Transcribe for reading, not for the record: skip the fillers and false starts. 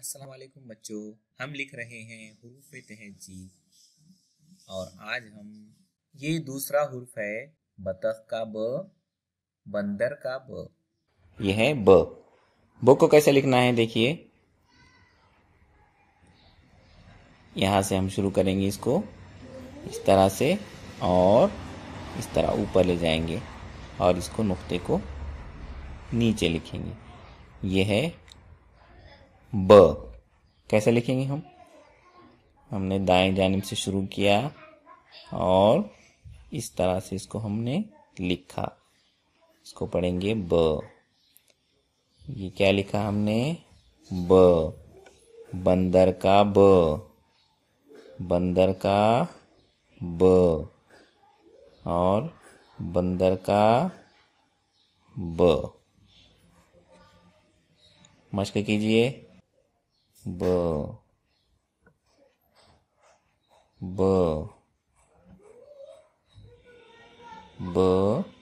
अस्सलाम वालेकुम बच्चों। हम लिख रहे हैं हुरूफ तहजी और आज हम ये दूसरा हुर्फ है बतख का ब, बंदर का ब। यह है ब। ब को कैसे लिखना है देखिए। यहां से हम शुरू करेंगे इसको इस तरह से और इस तरह ऊपर ले जाएंगे और इसको नुक्ते को नीचे लिखेंगे। यह है ब। कैसे लिखेंगे हम? हमने दाएं जानिब से शुरू किया और इस तरह से इसको हमने लिखा। इसको पढ़ेंगे ब। ये क्या लिखा हमने? ब। बंदर का ब, बंदर का ब और बंदर का ब। मश्क कीजिए। ब ब ब